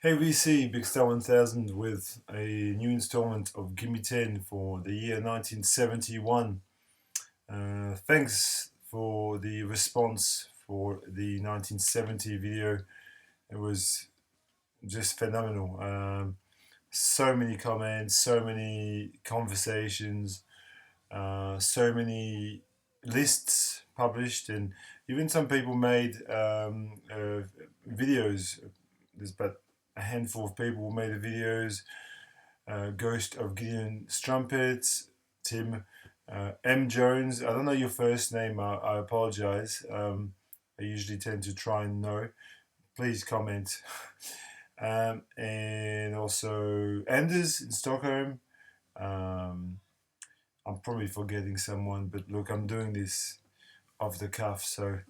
Hey VC, Big Star 1000 with a new installment of Gimme Ten for the year 1971. Thanks for the response for the 1970 video. It was just phenomenal. So many comments, so many conversations, so many lists published, and even some people made videos. There's about a handful of people who made the videos. Ghost of Gideon Strumpet, Tim, M. Jones. I don't know your first name, I apologize. I usually tend to try and know. Please comment. And also Anders in Stockholm. Um, I'm probably forgetting someone, but look, I'm doing this off the cuff, so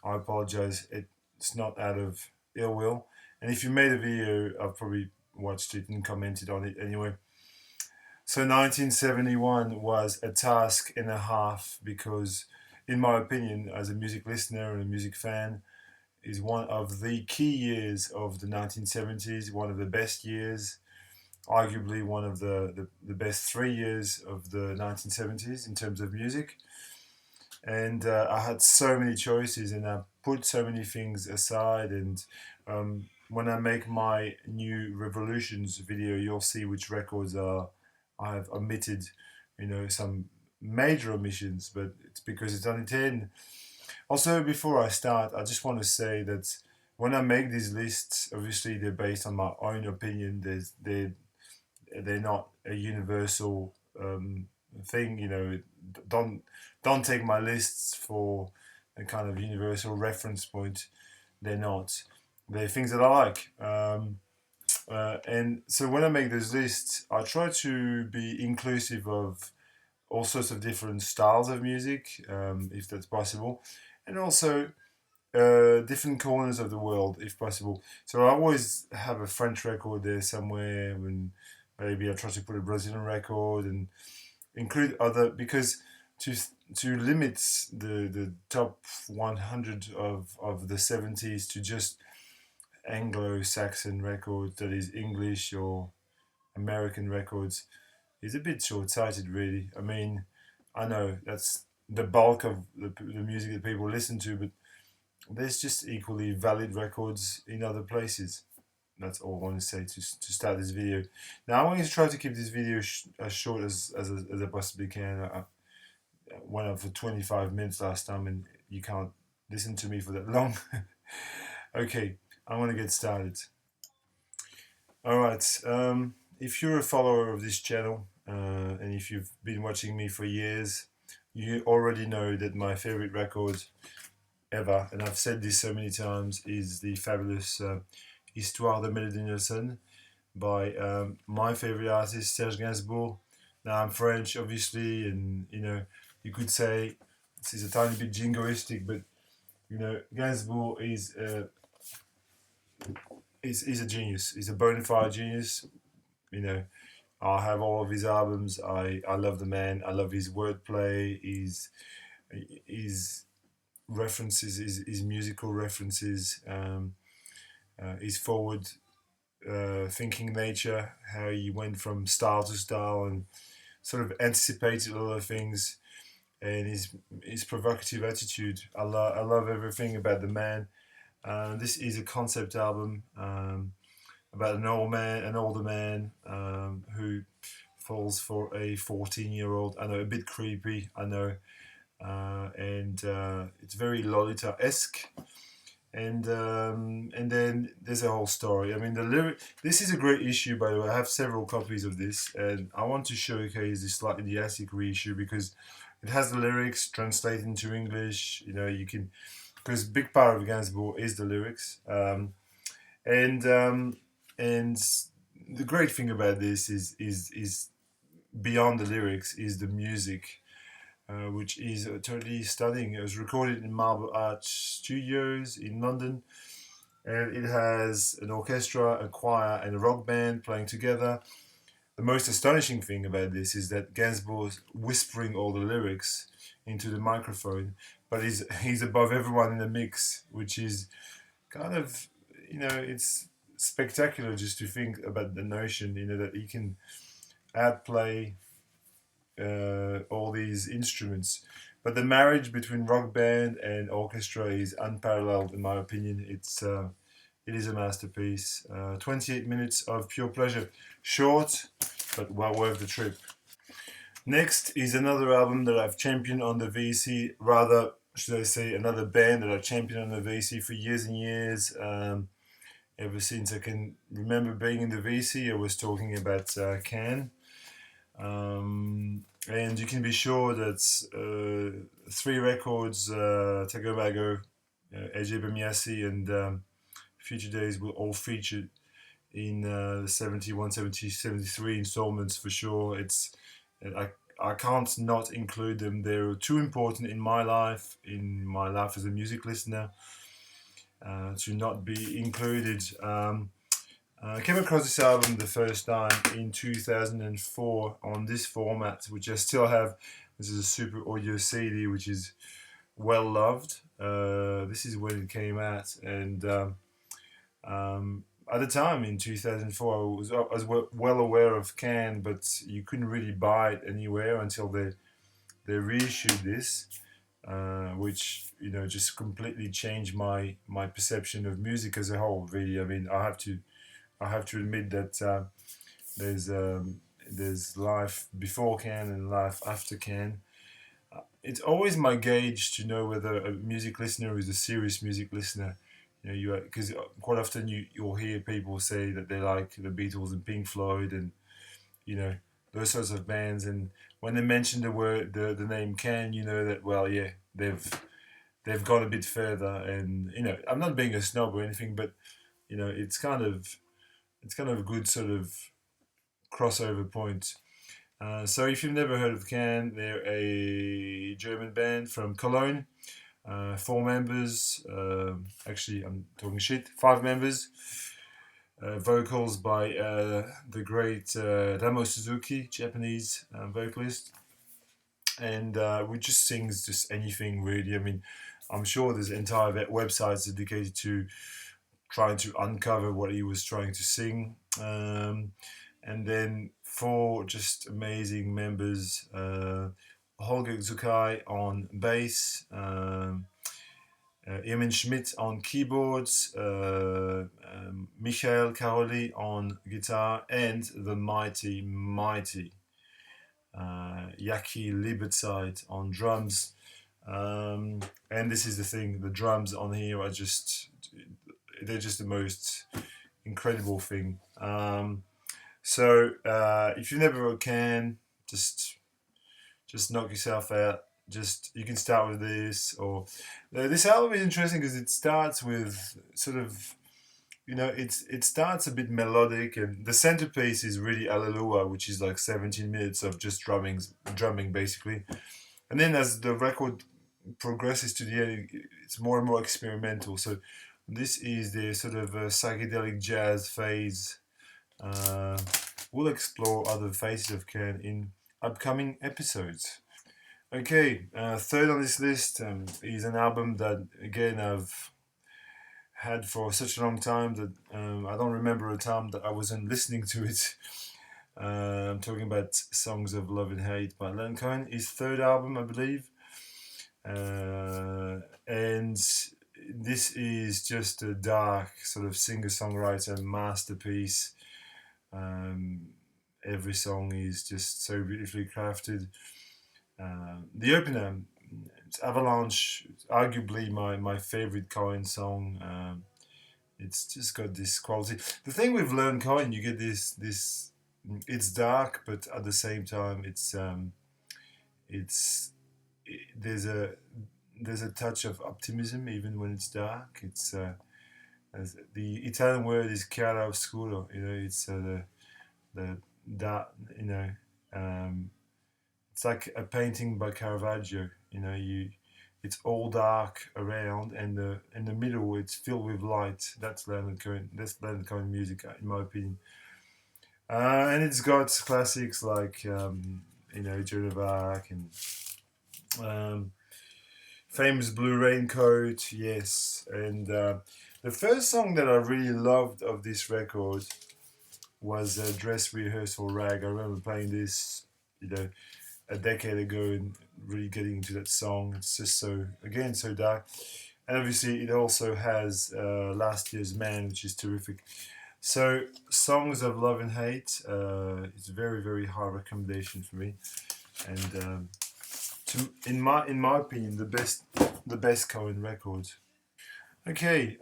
I apologize. It's not out of ill will. And if you made a video, I've probably watched it and commented on it anyway. So 1971 was a task and a half because, in my opinion, as a music listener and a music fan, is one of the key years of the 1970s, one of the best years, arguably one of the best 3 years of the 1970s in terms of music. And I had so many choices and I put so many things aside. And when I make my new Revolutions video, you'll see which records I have omitted, some major omissions, but it's because it's only 10. Also, before I start, I just want to say that when I make these lists, obviously they're based on my own opinion. They're not a universal thing. Don't take my lists for a kind of universal reference point. They're not. They're things that I like. And so when I make those lists, I try to be inclusive of all sorts of different styles of music, if that's possible, and also different corners of the world, if possible. So I always have a French record there somewhere, and maybe I try to put a Brazilian record and include other because to to limit the top 100 of the 70s to just Anglo-Saxon records, that is English or American records, is a bit short-sighted, really. I mean, I know that's the bulk of the music that people listen to, but there's just equally valid records in other places. That's all I want to say to start this video. Now, I'm going to try to keep this video as short as I possibly can. I went up for 25 minutes last time, and you can't listen to me for that long. Okay, I'm going to get started. All right. If you're a follower of this channel, and if you've been watching me for years, you already know that my favorite record ever, and I've said this so many times, is the fabulous Histoire de Melody by my favorite artist, Serge Gainsbourg. Now, I'm French, obviously, and you could say this is a tiny bit jingoistic, but Gainsbourg is a genius. He's a bona fide genius. You know, I have all of his albums. I love the man. I love his wordplay. His references, his musical references, his forward thinking nature. How he went from style to style and sort of anticipated a lot of things, and his provocative attitude. I love everything about the man. This is a concept album about an older man who falls for a 14-year-old. I know, a bit creepy, I know, and it's very Lolita-esque. And then there's a whole story. I mean, the lyric. This is a great issue, by the way. I have several copies of this, and I want to showcase this slightly the ASIC reissue because it has the lyrics translated into English. You can, because big part of Gainsbourg is the lyrics, and and the great thing about this is beyond the lyrics is the music, which is totally stunning. It was recorded in Marble Arch Studios in London, and it has an orchestra, a choir, and a rock band playing together. The most astonishing thing about this is that Gainsbourg's whispering all the lyrics into the microphone, but he's above everyone in the mix, which is kind of, it's spectacular just to think about the notion, that he can outplay all these instruments. But the marriage between rock band and orchestra is unparalleled, in my opinion. It is a masterpiece. 28 minutes of pure pleasure, short but well worth the trip. Next is another album that I've championed on the VC, rather, should I say, another band that I've championed on the VC for years and years. Ever since I can remember being in the VC, I was talking about Can. And you can be sure that 3 records, Tago Tago, AJ Bemiasi, and Future Days will all feature in the 71, 70, 73 installments for sure. I can't not include them. They're too important in my life as a music listener, to not be included. I came across this album the first time in 2004 on this format, which I still have. This is a super audio CD, which is well loved. This is when it came out, and at the time in 2004, I was well aware of Can, but you couldn't really buy it anywhere until they reissued this, which just completely changed my perception of music as a whole. Really, I mean, I have to admit that there's life before Can and life after Can. It's always my gauge to know whether a music listener is a serious music listener. Because quite often you'll hear people say that they like the Beatles and Pink Floyd and those sorts of bands, and when they mention the name Can, that, well, yeah, they've gone a bit further. And I'm not being a snob or anything, but it's kind of a good sort of crossover point. So if you've never heard of Can, they're a German band from Cologne. 4 members, actually I'm talking shit, 5 members, vocals by the great Ramo Suzuki, Japanese vocalist, and who just sings just anything really. I mean, I'm sure there's entire websites dedicated to trying to uncover what he was trying to sing, and then 4 just amazing members, Holger Zukai on bass, Emin Schmidt on keyboards, Michael Caroli on guitar, and the mighty Yaki Liberzeit on drums. And this is the thing, the drums on here are they're just the most incredible thing. So if you've never heard Can, just knock yourself out. You can start with this, or this album is interesting because it starts with sort of, it starts a bit melodic, and the centerpiece is really Alleluia, which is like 17 minutes of just drumming basically. And then as the record progresses to the end, it's more and more experimental. So this is the sort of psychedelic jazz phase. We'll explore other phases of Can in upcoming episodes. Okay, third on this list is an album that, again, I've had for such a long time that I don't remember a time that I wasn't listening to it. I'm talking about Songs of Love and Hate by Leonard Cohen, his 3rd album, I believe. And this is just a dark sort of singer-songwriter masterpiece. Every song is just so beautifully crafted. The opener, it's Avalanche, it's arguably my favorite Cohen song. It's just got this quality. The thing with Leonard Cohen, you get this. It's dark, but at the same time, there's a touch of optimism even when it's dark. It's as the Italian word is chiaroscuro. It's the dark. It's like a painting by Caravaggio. It's all dark around, and in the middle it's filled with light. That's Leonard Cohen. That's Leonard Cohen music, in my opinion. And it's got classics like Joan of Arc and famous Blue Raincoat, yes, and The first song that I really loved of this record was Dress Rehearsal Rag. I remember playing this, you know, a decade ago and really getting into that song. It's just so, again, so dark. And obviously, it also has Last Year's Man, which is terrific. So, Songs of Love and Hate, it's a very, very high recommendation for me. And in my opinion, the best Cohen record. Okay,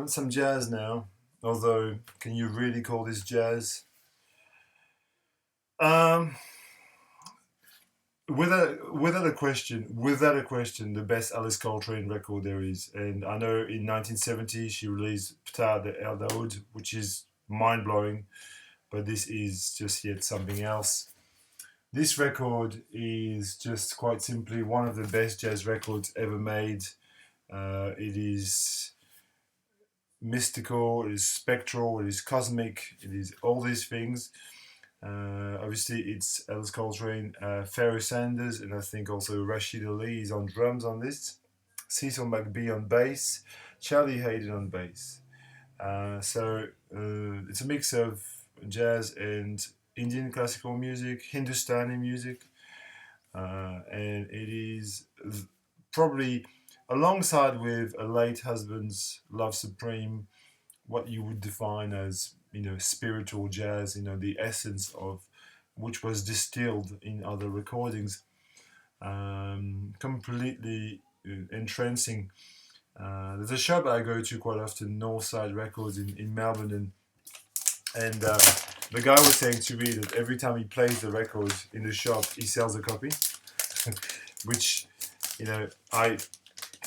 some jazz now. Although, can you really call this jazz? Um, without a question, the best Alice Coltrane record there is. And I know in 1970 she released Ptah de El Daoud, which is mind blowing, but this is just yet something else. This record is just quite simply one of the best jazz records ever made. It is mystical, it is spectral, it is cosmic, it is all these things. Obviously, it's Alice Coltrane, Pharoah Sanders, and I think also Rashid Ali is on drums on this. Cecil McBee on bass, Charlie Hayden on bass. So it's a mix of jazz and Indian classical music, Hindustani music, and it is probably alongside with a late husband's Love Supreme, what you would define as spiritual jazz, the essence of which was distilled in other recordings, completely entrancing. There's a shop I go to quite often, Northside Records in Melbourne, and the guy was saying to me that every time he plays the record in the shop, he sells a copy, which I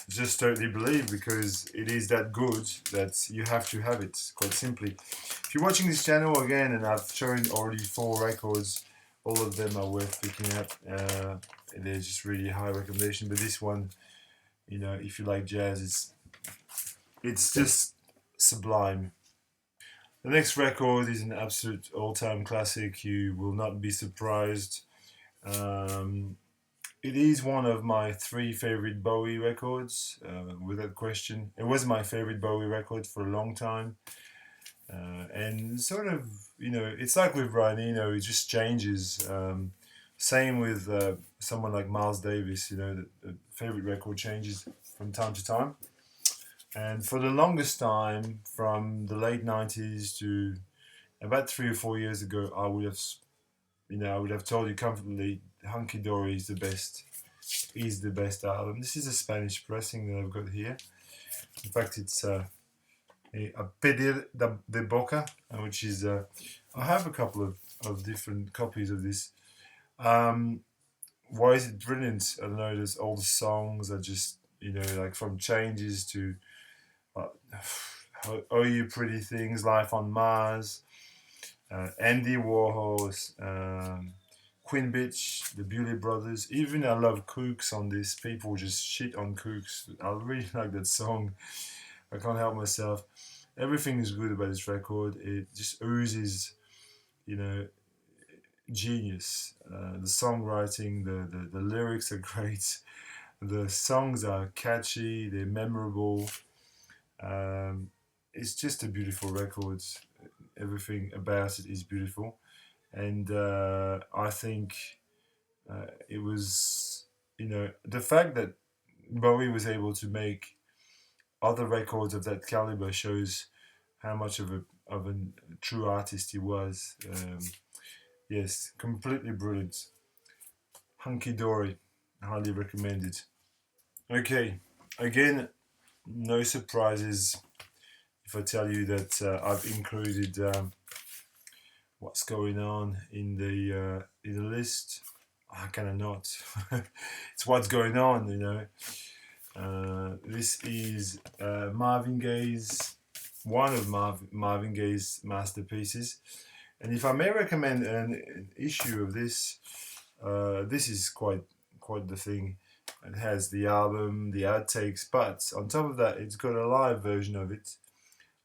just totally believe, because it is that good that you have to have it, quite simply. If you're watching this channel again, and I've shown already 4 records, all of them are worth picking up. They're just really high recommendation, but this one, if you like jazz, it's just sublime. The next record is an absolute all-time classic. You will not be surprised. It is one of my 3 favorite Bowie records, without question. It was my favorite Bowie record for a long time. And sort of, it's like with Brian Eno, it just changes. Same with someone like Miles Davis, the favorite record changes from time to time. And for the longest time, from the late 90s to about 3 or 4 years ago, I would have told you comfortably, Hunky Dory is the best album. This is a Spanish pressing that I've got here. In fact, it's a Pedir de Boca, which is I have a couple of different copies of this. Why is it brilliant? I don't know. There's all the songs are just like from Changes to Oh You Pretty Things, Life on Mars, Andy Warhol's. Queen Bitch, the Beauty Brothers. Even I love Kooks on this. People just shit on Kooks. I really like that song. I can't help myself. Everything is good about this record. It just oozes, genius. The songwriting, the lyrics are great. The songs are catchy. They're memorable. It's just a beautiful record. Everything about it is beautiful. And I think it was, the fact that Bowie was able to make other records of that caliber shows how much of a true artist he was. Yes, completely brilliant. Hunky Dory, highly recommended. Okay, again, no surprises if I tell you that I've included what's going on in the list. How can I not? It's what's going on, This is Marvin Gaye's, one of Marvin Gaye's masterpieces. And if I may recommend an issue of this, this is quite the thing. It has the album, the outtakes, but on top of that, it's got a live version of it,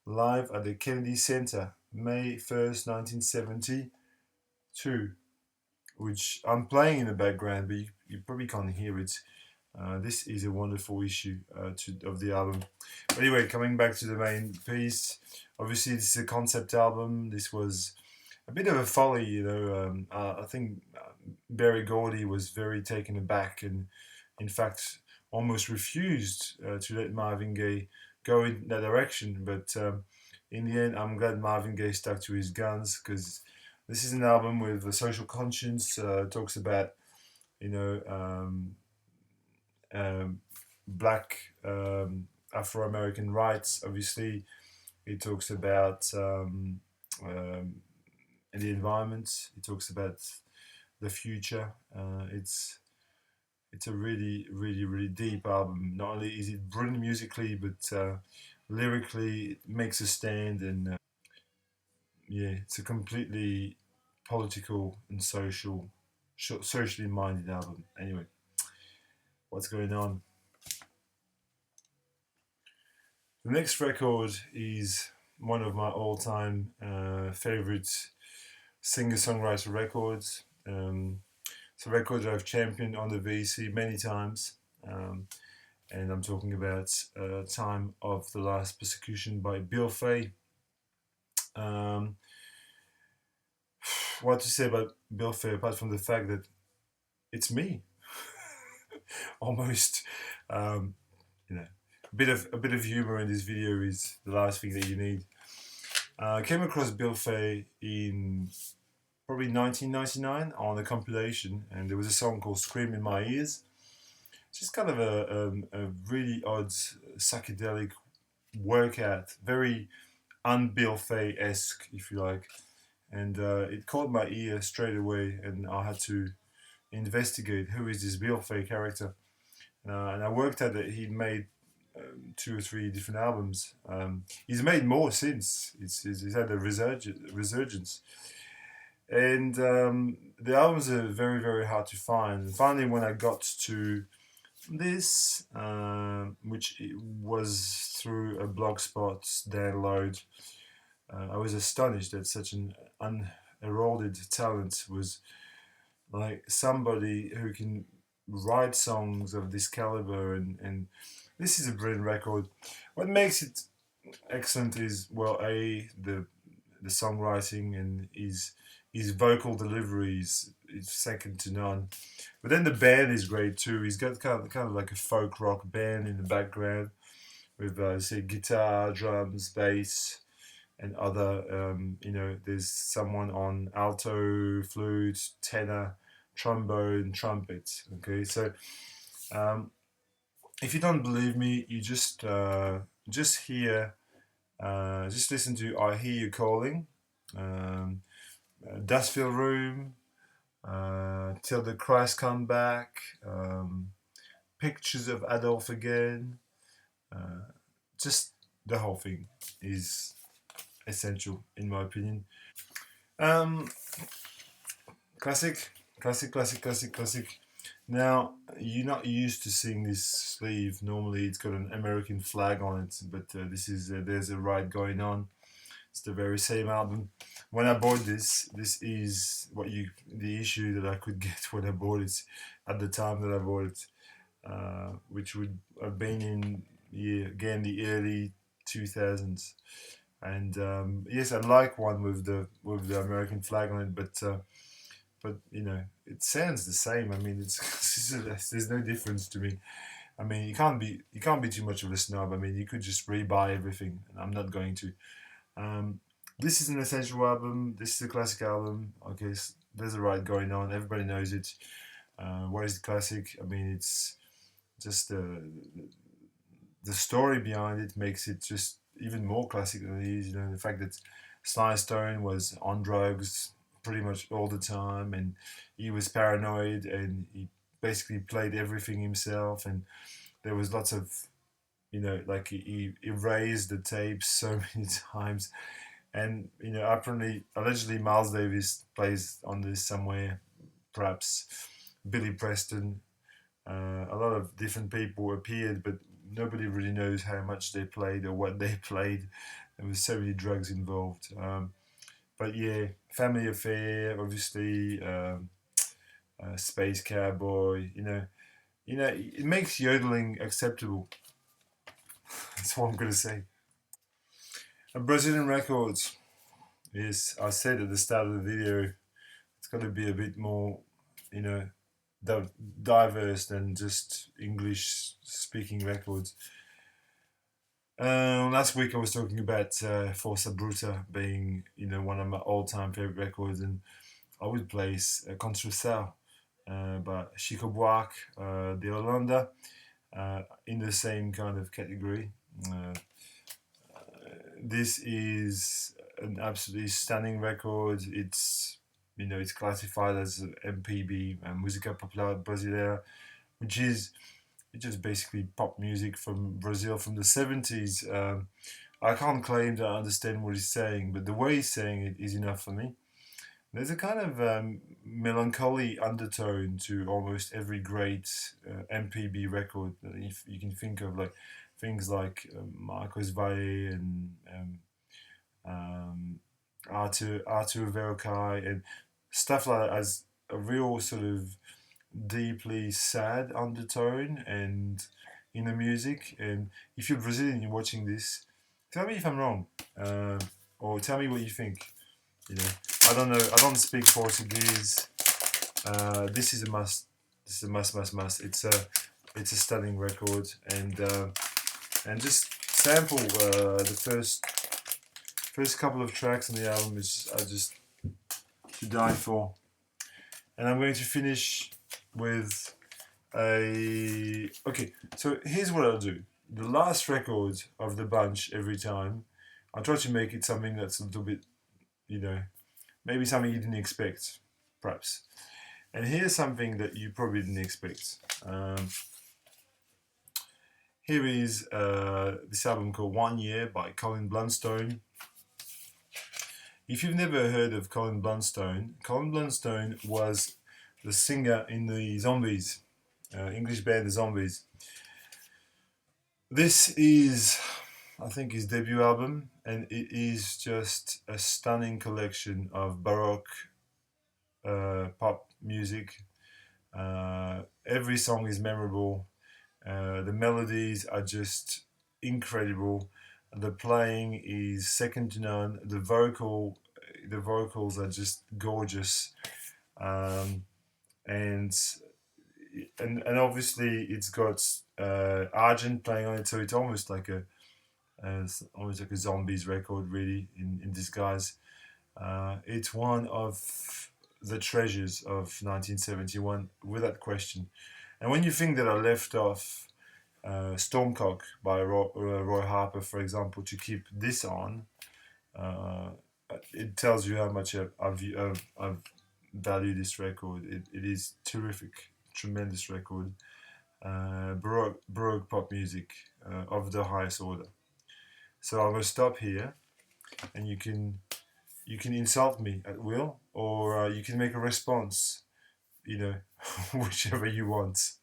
live at the Kennedy Center, May 1st, 1972, which I'm playing in the background, but you probably can't hear it. This is a wonderful issue of the album. But anyway, coming back to the main piece, obviously this is a concept album. This was a bit of a folly, you know. I think Barry Gordy was very taken aback and, in fact, almost refused to let Marvin Gaye go in that direction. But in the end, I'm glad Marvin Gaye stuck to his guns because this is an album with a social conscience. Talks about, you know, um, black Afro American rights. Obviously, it talks about um, the environment. It talks about the future. It's a really, really, really deep album. Not only is it brilliant musically, but lyrically, it makes a stand, and yeah, it's a completely political and socially minded album. Anyway, what's going on? The next record is one of my all-time favorite singer-songwriter records. It's a record that I've championed on the VC many times, and I'm talking about "Time of the Last Persecution" by Bill Fay. Um, what to say about Bill Fay apart from the fact that it's me, almost. Um, you know, a bit of humor in this video is the last thing that you need. I came across Bill Fay in probably 1999 on a compilation, and there was a song called "Scream in My Ears." It's just kind of a really odd psychedelic workout, very un-Bill Fay-esque, if you like. And it caught my ear straight away, and I had to investigate who is this Bill Fay character. And I worked out that he made two or three different albums. He's made more since. He's had a resurgence. And the albums are very, very hard to find. And finally, when I got to this, which it was through a blogspot download, I was astonished that such an unheralded talent was like somebody who can write songs of this caliber, and this is a brilliant record. What makes it excellent is, well, the songwriting and his vocal delivery is second to none. But then the band is great too. He's got kind of like a folk rock band in the background with say guitar, drums, bass, and other. There's someone on alto, flute, tenor, trombone, trumpet. Okay, so um, if you don't believe me, you just hear, just listen to "I Hear You Calling," um, "Dustfield Room," "Till the Christ Come Back," "Pictures of Adolf Again." Uh, just the whole thing is essential, in my opinion. Um, classic, classic. Now, you're not used to seeing this sleeve. Normally, it's got an American flag on it, but this is there's a ride going on. It's the very same album. When I bought this is the issue that I could get when I bought it at the time that I bought it, which would have been in again the early 2000s. And yes, I'd like one with the American flag on it, but it sounds the same. I mean, it's there's no difference to me. I mean, you can't be too much of a snob. I mean, you could just rebuy everything, and I'm not going to. Um, this is an essential album. This is a classic album. Okay, there's a ride going on. Everybody knows it. Why is it classic? I mean, it's just the story behind it makes it just even more classic than it is. You know, the fact that Sly Stone was on drugs pretty much all the time, and he was paranoid, and he basically played everything himself, and there was lots of like he erased the tapes so many times, and apparently allegedly Miles Davis plays on this somewhere, perhaps Billy Preston, a lot of different people appeared, but nobody really knows how much they played or what they played. There was so many drugs involved. But yeah, Family Affair, obviously, Space Cowboy. it makes yodeling acceptable. That's what I'm gonna say. A Brazilian records is, I said at the start of the video, it's got to be a bit more, you know, diverse than just English speaking records. Last week I was talking about Forca Bruta being, one of my all-time favorite records, and I would place Construção by Chico Buarque de Holanda in the same kind of category. This is an absolutely stunning record. It's classified as MPB, Música Popular Brasileira, which is just basically pop music from Brazil from the 70s. I can't claim that I understand what he's saying, but the way he's saying it is enough for me. There's a kind of melancholy undertone to almost every great MPB record that if you can think of, like things like Marcos Valle and Arthur Verocai and stuff like that, as a real sort of deeply sad undertone and in the music. And if you're Brazilian, you're watching this, tell me if I'm wrong, or tell me what you think. I don't know. I don't speak Portuguese. This is a must. This is a must. It's a stunning record, and just sample the first couple of tracks on the album are just to die for. And I'm going to finish with okay. So here's what I'll do. The last record of the bunch every time, I'll try to make it something that's a little bit, maybe something you didn't expect, perhaps. And here's something that you probably didn't expect. Here is this album called 1 Year by Colin Blunstone. If you've never heard of Colin Blunstone was the singer in the Zombies, English band The Zombies. This is, I think, his debut album, and it is just a stunning collection of Baroque pop music. Every song is memorable. The melodies are just incredible. The playing is second to none. The vocals are just gorgeous, and obviously it's got Argent playing on it, so it's almost like a Zombies record, really, in disguise. It's one of the treasures of 1971, without question. And when you think that I left off Stormcock by Roy Harper, for example, to keep this on, it tells you how much I've valued this record. It is terrific, tremendous record. Baroque pop music of the highest order. So I'm going to stop here, and you can insult me at will, or you can make a response, whichever you want.